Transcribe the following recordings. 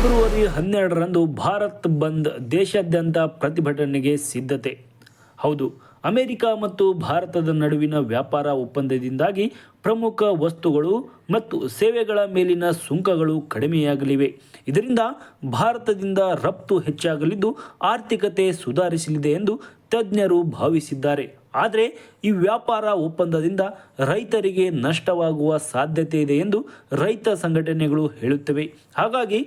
February 12ರಂದು Bharat bandh ದೇಶಾದ್ಯಂತ ಪ್ರತಿಭಟನೆಗೆ ಸಿದ್ಧತೆ. ಹೌದು, ಅಮೆರಿಕ ಮತ್ತು ಭಾರತದ ನಡುವಿನ ವ್ಯಾಪಾರ ಒಪ್ಪಂದದಿಂದಾಗಿ ಪ್ರಮುಖ ವಸ್ತುಗಳು ಮತ್ತು ಸೇವೆಗಳ ಮೇಲಿನ ಸುಂಕಗಳು ಕಡಿಮೆಯಾಗಲಿವೆ. ಇದರಿಂದ ಭಾರತದಿಂದ ರಫ್ತು ಹೆಚ್ಚಾಗಲಿದ್ದು ಆರ್ಥಿಕತೆ ಸುಧಾರಿಸಲಿದೆ ಎಂದು ತಜ್ಞರು ಭಾವಿಸಿದ್ದಾರೆ. ಆದರೆ ಈ ವ್ಯಾಪಾರ ಒಪ್ಪಂದದಿಂದ ರೈತರಿಗೆ ನಷ್ಟವಾಗುವ ಸಾಧ್ಯತೆ ಇದೆ ಎಂದು ರೈತ ಸಂಘಟನೆಗಳು ಹೇಳುತ್ತವೆ. ಹಾಗಾಗಿ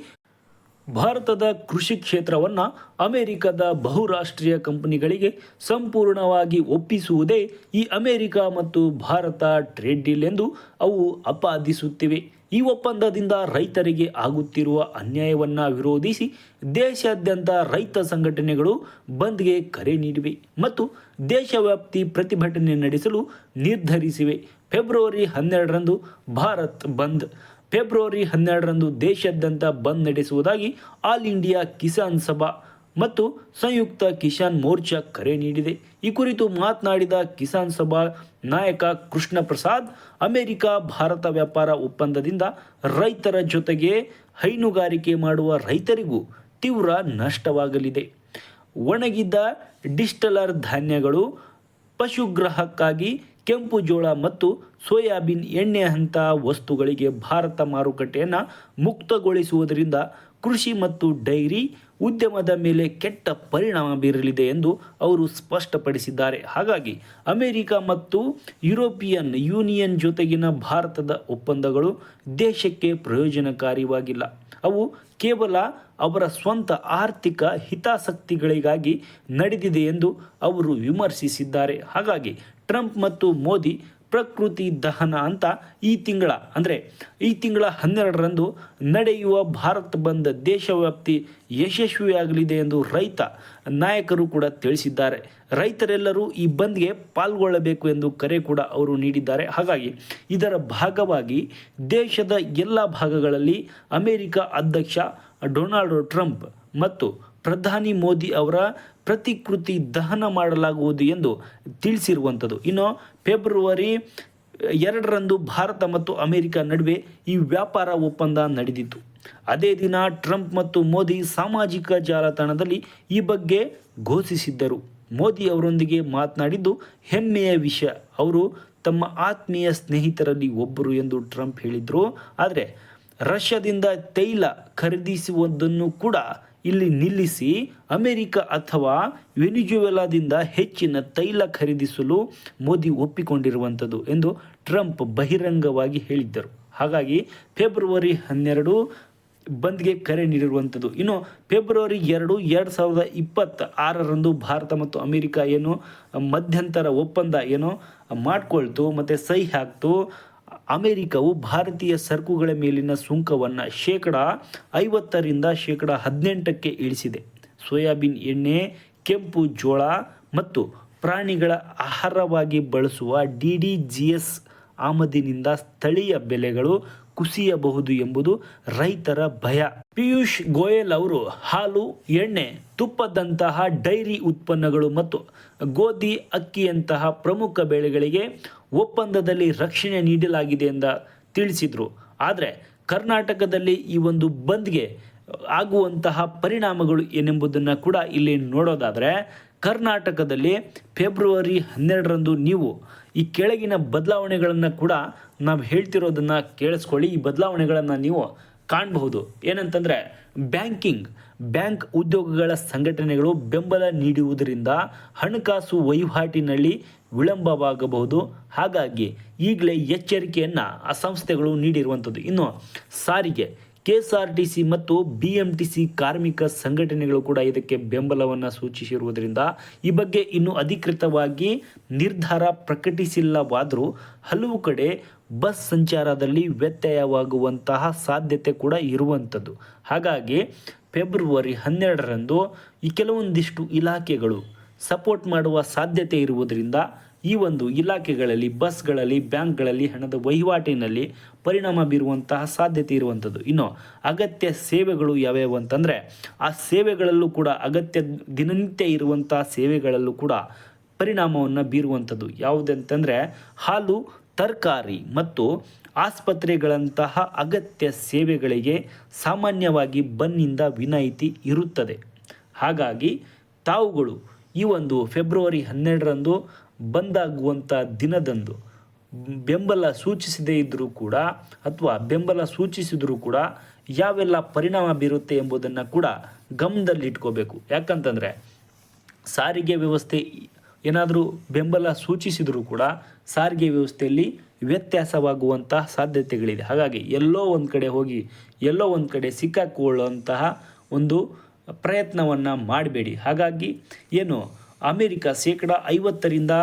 ಭಾರತದ ಕೃಷಿ ಕ್ಷೇತ್ರವನ್ನು ಅಮೆರಿಕದ ಬಹುರಾಷ್ಟ್ರೀಯ ಕಂಪನಿಗಳಿಗೆ ಸಂಪೂರ್ಣವಾಗಿ ಒಪ್ಪಿಸುವುದೇ ಈ ಅಮೆರಿಕ ಮತ್ತು ಭಾರತ ಟ್ರೇಡ್ ಡೀಲ್ ಎಂದು ಅವು ಆಪಾದಿಸುತ್ತಿವೆ. ಈ ಒಪ್ಪಂದದಿಂದ ರೈತರಿಗೆ ಆಗುತ್ತಿರುವ ಅನ್ಯಾಯವನ್ನು ವಿರೋಧಿಸಿ ದೇಶಾದ್ಯಂತ ರೈತ ಸಂಘಟನೆಗಳು ಬಂದ್ಗೆ ಕರೆ ನೀಡಿವೆ ಮತ್ತು ದೇಶವ್ಯಾಪಿ ಪ್ರತಿಭಟನೆ ನಡೆಸಲು ನಿರ್ಧರಿಸಿವೆ. ಫೆಬ್ರವರಿ 12ರಂದು ಭಾರತ್ ಬಂದ್. ಫೆಬ್ರವರಿ 12ರಂದು ದೇಶಾದ್ಯಂತ ಬಂದ್ ನಡೆಸುವುದಾಗಿ ಆಲ್ ಇಂಡಿಯಾ ಕಿಸಾನ್ ಸಭಾ ಮತ್ತು ಸಂಯುಕ್ತ ಕಿಸಾನ್ ಮೋರ್ಚಾ ಕರೆ ನೀಡಿದೆ. ಈ ಕುರಿತು ಮಾತನಾಡಿದ ಕಿಸಾನ್ ಸಭಾ ನಾಯಕ ಕೃಷ್ಣ ಪ್ರಸಾದ್, ಅಮೆರಿಕ ಭಾರತ ವ್ಯಾಪಾರ ಒಪ್ಪಂದದಿಂದ ರೈತರ ಜೊತೆಗೆ ಹೈನುಗಾರಿಕೆ ಮಾಡುವ ರೈತರಿಗೂ ತೀವ್ರ ನಷ್ಟವಾಗಲಿದೆ. ಒಣಗಿದ ಡಿಸ್ಟಿಲರ್ ಧಾನ್ಯಗಳು, ಪಶುಗ್ರಾಹಕ್ಕಾಗಿ ಕೆಂಪು ಜೋಳ ಮತ್ತು ಸೋಯಾಬೀನ್ ಎಣ್ಣೆಯಂತಹ ವಸ್ತುಗಳಿಗೆ ಭಾರತ ಮಾರುಕಟ್ಟೆಯನ್ನು ಮುಕ್ತಗೊಳಿಸುವುದರಿಂದ ಕೃಷಿ ಮತ್ತು ಡೈರಿ ಉದ್ಯಮದ ಮೇಲೆ ಕೆಟ್ಟ ಪರಿಣಾಮ ಬೀರಲಿದೆ ಎಂದು ಅವರು ಸ್ಪಷ್ಟಪಡಿಸಿದ್ದಾರೆ. ಹಾಗಾಗಿ ಅಮೆರಿಕ ಮತ್ತು ಯುರೋಪಿಯನ್ ಯೂನಿಯನ್ ಜೊತೆಗಿನ ಭಾರತದ ಒಪ್ಪಂದಗಳು ದೇಶಕ್ಕೆ ಪ್ರಯೋಜನಕಾರಿಯಾಗಿಲ್ಲ. ಅವು ಕೇವಲ ಅವರ ಸ್ವಂತ ಆರ್ಥಿಕ ಹಿತಾಸಕ್ತಿಗಳಿಗಾಗಿ ನಡೆದಿದೆ ಎಂದು ಅವರು ವಿಮರ್ಶಿಸಿದ್ದಾರೆ. ಹಾಗಾಗಿ ಟ್ರಂಪ್ ಮತ್ತು ಮೋದಿ ಪ್ರಕೃತಿ ದಹನ ಅಂತ ಈ ತಿಂಗಳ 12ರಂದು ನಡೆಯುವ ಭಾರತ್ ಬಂದ್ ದೇಶವ್ಯಾಪಿ ಯಶಸ್ವಿಯಾಗಲಿದೆ ಎಂದು ರೈತ ನಾಯಕರು ಕೂಡ ತಿಳಿಸಿದ್ದಾರೆ. ರೈತರೆಲ್ಲರೂ ಈ ಬಂದ್ಗೆ ಪಾಲ್ಗೊಳ್ಳಬೇಕು ಎಂದು ಕರೆ ಕೂಡ ಅವರು ನೀಡಿದ್ದಾರೆ. ಹಾಗಾಗಿ ಇದರ ಭಾಗವಾಗಿ ದೇಶದ ಎಲ್ಲ ಭಾಗಗಳಲ್ಲಿ ಅಮೆರಿಕ ಅಧ್ಯಕ್ಷ ಡೊನಾಲ್ಡ್ ಟ್ರಂಪ್ ಮತ್ತು ಪ್ರಧಾನಿ ಮೋದಿ ಅವರ ಪ್ರತಿಕೃತಿ ದಹನ ಮಾಡಲಾಗುವುದು ಎಂದು ತಿಳಿಸಿರುವಂಥದ್ದು. ಇನ್ನು ಫೆಬ್ರವರಿ 2ರಂದು ಭಾರತ ಮತ್ತು ಅಮೆರಿಕ ನಡುವೆ ಈ ವ್ಯಾಪಾರ ಒಪ್ಪಂದ ನಡೆದಿತ್ತು. ಅದೇ ದಿನ ಟ್ರಂಪ್ ಮತ್ತು ಮೋದಿ ಸಾಮಾಜಿಕ ಜಾಲತಾಣದಲ್ಲಿ ಈ ಬಗ್ಗೆ ಘೋಷಿಸಿದ್ದರು. ಮೋದಿ ಅವರೊಂದಿಗೆ ಮಾತನಾಡಿದ್ದು ಹೆಮ್ಮೆಯ ವಿಷಯ. ಅವರು ತಮ್ಮ ಆತ್ಮೀಯ ಸ್ನೇಹಿತರಲ್ಲಿ ಒಬ್ಬರು ಎಂದು ಟ್ರಂಪ್ ಹೇಳಿದರು. ಆದರೆ ರಷ್ಯಾದಿಂದ ತೈಲ ಖರೀದಿಸುವುದನ್ನು ಕೂಡ ಇಲ್ಲಿ ನಿಲ್ಲಿಸಿ ಅಮೆರಿಕ ಅಥವಾ ವೆನಿಜುವೆಲಾದಿಂದ ಹೆಚ್ಚಿನ ತೈಲ ಖರೀದಿಸಲು ಮೋದಿ ಒಪ್ಪಿಕೊಂಡಿರುವಂಥದ್ದು ಎಂದು ಟ್ರಂಪ್ ಬಹಿರಂಗವಾಗಿ ಹೇಳಿದ್ದರು. ಹಾಗಾಗಿ ಫೆಬ್ರವರಿ 12 ಬಂದ್ಗೆ ಕರೆ ನೀಡಿರುವಂಥದ್ದು. ಇನ್ನು ಫೆಬ್ರವರಿ 2, 2026ರಂದು ಭಾರತ ಮತ್ತು ಅಮೆರಿಕ ಏನು ಮಧ್ಯಂತರ ಒಪ್ಪಂದ ಏನೋ ಮಾಡಿಕೊಳ್ತು ಮತ್ತು ಸಹಿ ಹಾಕ್ತು. ಅಮೆರಿಕವು ಭಾರತೀಯ ಸರಕುಗಳ ಮೇಲಿನ ಸುಂಕವನ್ನು ಶೇಕಡ 50ರಿಂದ ಶೇಕಡ 18ಕ್ಕೆ ಇಳಿಸಿದೆ. ಸೋಯಾಬೀನ್ ಎಣ್ಣೆ, ಕೆಂಪು ಜೋಳ ಮತ್ತು ಪ್ರಾಣಿಗಳ ಆಹಾರವಾಗಿ ಬಳಸುವ DDGS ಆಮದಿನಿಂದ ಸ್ಥಳೀಯ ಬೆಲೆಗಳು ಕುಸಿಯಬಹುದು ಎಂಬುದು ರೈತರ ಭಯ. ಪಿಯೂಷ್ ಗೋಯಲ್ ಅವರು ಹಾಲು, ಎಣ್ಣೆ, ತುಪ್ಪದಂತಹ ಡೈರಿ ಉತ್ಪನ್ನಗಳು ಮತ್ತು ಗೋಧಿ, ಅಕ್ಕಿಯಂತಹ ಪ್ರಮುಖ ಬೆಳೆಗಳಿಗೆ ಒಪ್ಪಂದದಲ್ಲಿ ರಕ್ಷಣೆ ನೀಡಲಾಗಿದೆ ಎಂದು ತಿಳಿಸಿದರು. ಆದರೆ ಕರ್ನಾಟಕದಲ್ಲಿ ಈ ಒಂದು ಬಂದ್ಗೆ ಆಗುವಂತಹ ಪರಿಣಾಮಗಳು ಏನೆಂಬುದನ್ನು ಕೂಡ ಇಲ್ಲಿ ನೋಡೋದಾದರೆ, ಕರ್ನಾಟಕದಲ್ಲಿ ಫೆಬ್ರವರಿ 12ರಂದು ನೀವು ಈ ಕೆಳಗಿನ ಬದಲಾವಣೆಗಳನ್ನು ಕೂಡ ನಾವು ಹೇಳ್ತಿರೋದನ್ನು ಕೇಳಿಸ್ಕೊಳ್ಳಿ. ಈ ಬದಲಾವಣೆಗಳನ್ನು ನೀವು ಕಾಣಬಹುದು. ಏನಂತಂದರೆ, ಬ್ಯಾಂಕ್ ಉದ್ಯೋಗಗಳ ಸಂಘಟನೆಗಳು ಬೆಂಬಲ ನೀಡುವುದರಿಂದ ಹಣಕಾಸು ವಹಿವಾಟಿನಲ್ಲಿ ವಿಳಂಬವಾಗಬಹುದು. ಹಾಗಾಗಿ ಈಗಲೇ ಎಚ್ಚರಿಕೆಯನ್ನು ಆ ಸಂಸ್ಥೆಗಳು ನೀಡಿರುವಂಥದ್ದು. ಇನ್ನು ಸಾರಿಗೆ, KSRTC ಮತ್ತು BMTC ಕಾರ್ಮಿಕ ಸಂಘಟನೆಗಳು ಕೂಡ ಇದಕ್ಕೆ ಬೆಂಬಲವನ್ನು ಸೂಚಿಸಿರುವುದರಿಂದ ಈ ಬಗ್ಗೆ ಇನ್ನೂ ಅಧಿಕೃತವಾಗಿ ನಿರ್ಧಾರ ಪ್ರಕಟಿಸಿಲ್ಲವಾದರೂ ಹಲವು ಕಡೆ ಬಸ್ ಸಂಚಾರದಲ್ಲಿ ವ್ಯತ್ಯಯವಾಗುವಂತಹ ಸಾಧ್ಯತೆ ಕೂಡ ಇರುವಂಥದ್ದು. ಹಾಗಾಗಿ ಫೆಬ್ರವರಿ 12ರಂದು ಈ ಕೆಲವೊಂದಿಷ್ಟು ಇಲಾಖೆಗಳು ಸಪೋರ್ಟ್ ಮಾಡುವ ಸಾಧ್ಯತೆ ಇರುವುದರಿಂದ ಈ ಒಂದು ಇಲಾಖೆಗಳಲ್ಲಿ, ಬಸ್ಗಳಲ್ಲಿ, ಬ್ಯಾಂಕ್ಗಳಲ್ಲಿ ಹಣದ ವಹಿವಾಟಿನಲ್ಲಿ ಪರಿಣಾಮ ಬೀರುವಂತಹ ಸಾಧ್ಯತೆ ಇರುವಂಥದ್ದು. ಇನ್ನು ಅಗತ್ಯ ಸೇವೆಗಳು ಯಾವ್ಯಾವು ಅಂತಂದರೆ, ಆ ಸೇವೆಗಳಲ್ಲೂ ಕೂಡ ಅಗತ್ಯ ದಿನನಿತ್ಯ ಇರುವಂತಹ ಸೇವೆಗಳಲ್ಲೂ ಕೂಡ ಪರಿಣಾಮವನ್ನು ಬೀರುವಂಥದ್ದು. ಯಾವುದಂತಂದರೆ ಹಾಲು, ತರಕಾರಿ ಮತ್ತು ಆಸ್ಪತ್ರೆಗಳಂತಹ ಅಗತ್ಯ ಸೇವೆಗಳಿಗೆ ಸಾಮಾನ್ಯವಾಗಿ ಬಂದ್ನಿಂದ ವಿನಾಯಿತಿ ಇರುತ್ತದೆ. ಹಾಗಾಗಿ ತಾವುಗಳು ಈ ಒಂದು ಫೆಬ್ರವರಿ 12ರಂದು ಬಂದಾಗುವಂಥ ದಿನದಂದು ಬೆಂಬಲ ಸೂಚಿಸದೇ ಇದ್ದರೂ ಕೂಡ ಅಥವಾ ಬೆಂಬಲ ಸೂಚಿಸಿದರೂ ಕೂಡ ಯಾವೆಲ್ಲ ಪರಿಣಾಮ ಬೀರುತ್ತೆ ಎಂಬುದನ್ನು ಕೂಡ ಗಮನದಲ್ಲಿಟ್ಕೋಬೇಕು. ಯಾಕಂತಂದರೆ ಸಾರಿಗೆ ವ್ಯವಸ್ಥೆ ಏನಾದರೂ ಬೆಂಬಲ ಸೂಚಿಸಿದರೂ ಕೂಡ ಸಾರಿಗೆ ವ್ಯವಸ್ಥೆಯಲ್ಲಿ ವ್ಯತ್ಯಾಸವಾಗುವಂತಹ ಸಾಧ್ಯತೆಗಳಿದೆ. ಹಾಗಾಗಿ ಎಲ್ಲೋ ಒಂದು ಕಡೆ ಹೋಗಿ ಎಲ್ಲೋ ಒಂದು ಕಡೆ ಸಿಕ್ಕಾಕೊಳ್ಳುವಂತಹ ಒಂದು ಪ್ರಯತ್ನವನ್ನು ಮಾಡಬೇಡಿ. ಹಾಗಾಗಿ ಏನು ಅಮೇರಿಕ 50%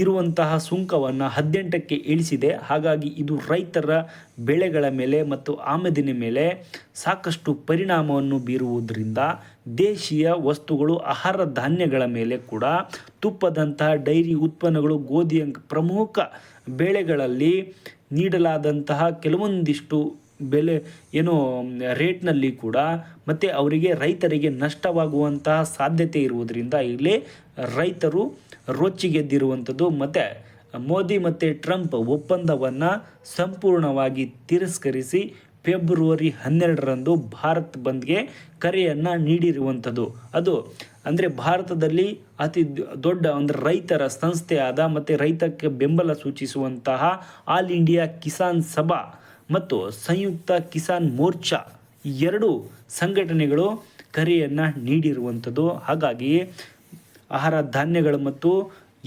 ಇರುವಂತಹ ಸುಂಕವನ್ನು 18ಕ್ಕೆ ಇಳಿಸಿದೆ. ಹಾಗಾಗಿ ಇದು ರೈತರ ಬೆಳೆಗಳ ಮೇಲೆ ಮತ್ತು ಆಮದಿನ ಮೇಲೆ ಸಾಕಷ್ಟು ಪರಿಣಾಮವನ್ನು ಬೀರುವುದರಿಂದ ದೇಶೀಯ ವಸ್ತುಗಳು, ಆಹಾರ ಧಾನ್ಯಗಳ ಮೇಲೆ ಕೂಡ, ತುಪ್ಪದಂತಹ ಡೈರಿ ಉತ್ಪನ್ನಗಳು, ಗೋಧಿಯ ಪ್ರಮುಖ ಬೆಳೆಗಳಲ್ಲಿ ನೀಡಲಾದಂತಹ ಕೆಲವೊಂದಿಷ್ಟು ಬೆಲೆ ರೇಟ್ನಲ್ಲಿ ಕೂಡ ಮತ್ತು ಅವರಿಗೆ ರೈತರಿಗೆ ನಷ್ಟವಾಗುವಂತಹ ಸಾಧ್ಯತೆ ಇರುವುದರಿಂದ ಇಲ್ಲಿ ರೈತರು ರೊಚ್ಚಿಗೆದ್ದಿರುವಂಥದ್ದು. ಮತ್ತು ಮೋದಿ ಮತ್ತು ಟ್ರಂಪ್ ಒಪ್ಪಂದವನ್ನು ಸಂಪೂರ್ಣವಾಗಿ ತಿರಸ್ಕರಿಸಿ ಫೆಬ್ರವರಿ 12ರಂದು ಭಾರತ್ ಬಂದ್ಗೆ ಕರೆಯನ್ನು ನೀಡಿರುವಂಥದ್ದು. ಅದು ಅಂದರೆ ಭಾರತದಲ್ಲಿ ಅತಿ ದೊಡ್ಡ ಒಂದು ರೈತರ ಸಂಸ್ಥೆಯಾದ ಮತ್ತು ರೈತಕ್ಕೆ ಬೆಂಬಲ ಸೂಚಿಸುವಂತಹ ಆಲ್ ಇಂಡಿಯಾ ಕಿಸಾನ್ ಸಭಾ ಮತ್ತು ಸಂಯುಕ್ತ ಕಿಸಾನ್ ಮೋರ್ಚಾ ಎರಡೂ ಸಂಘಟನೆಗಳು ಕರೆಯನ್ನು ನೀಡಿರುವಂಥದ್ದು. ಹಾಗಾಗಿ ಆಹಾರ ಧಾನ್ಯಗಳು ಮತ್ತು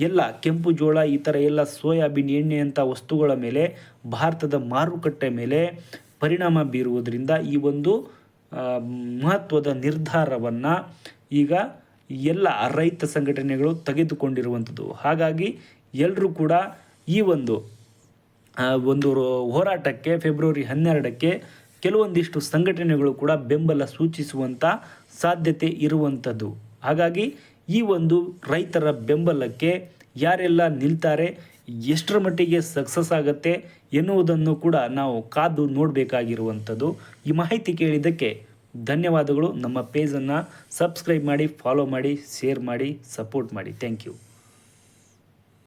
ಎಲ್ಲ ಕೆಂಪು ಜೋಳ, ಈ ಥರ ಎಲ್ಲ ಸೋಯಾಬೀನ್ ಎಣ್ಣೆಯಂಥ ವಸ್ತುಗಳ ಮೇಲೆ ಭಾರತದ ಮಾರುಕಟ್ಟೆ ಮೇಲೆ ಪರಿಣಾಮ ಬೀರುವುದರಿಂದ ಈ ಒಂದು ಮಹತ್ವದ ನಿರ್ಧಾರವನ್ನು ಈಗ ಎಲ್ಲ ರೈತ ಸಂಘಟನೆಗಳು ತೆಗೆದುಕೊಂಡಿರುವಂಥದ್ದು. ಹಾಗಾಗಿ ಎಲ್ಲರೂ ಕೂಡ ಈ ಒಂದು ಹೋರಾಟಕ್ಕೆ ಫೆಬ್ರವರಿ 12ಕ್ಕೆ ಕೆಲವೊಂದಿಷ್ಟು ಸಂಘಟನೆಗಳು ಕೂಡ ಬೆಂಬಲ ಸೂಚಿಸುವಂಥ ಸಾಧ್ಯತೆ ಇರುವಂಥದ್ದು. ಹಾಗಾಗಿ ಈ ಒಂದು ರೈತರ ಬೆಂಬಲಕ್ಕೆ ಯಾರೆಲ್ಲ ನಿಲ್ತಾರೆ, ಎಷ್ಟರ ಮಟ್ಟಿಗೆ ಸಕ್ಸಸ್ ಆಗುತ್ತೆ ಎನ್ನುವುದನ್ನು ಕೂಡ ನಾವು ಕಾದು ನೋಡಬೇಕಾಗಿರುವಂಥದ್ದು. ಈ ಮಾಹಿತಿ ಕೇಳಿದ್ದಕ್ಕೆ ಧನ್ಯವಾದಗಳು. ನಮ್ಮ ಪೇಜನ್ನು ಸಬ್ಸ್ಕ್ರೈಬ್ ಮಾಡಿ, ಫಾಲೋ ಮಾಡಿ, ಶೇರ್ ಮಾಡಿ, ಸಪೋರ್ಟ್ ಮಾಡಿ. Thank you.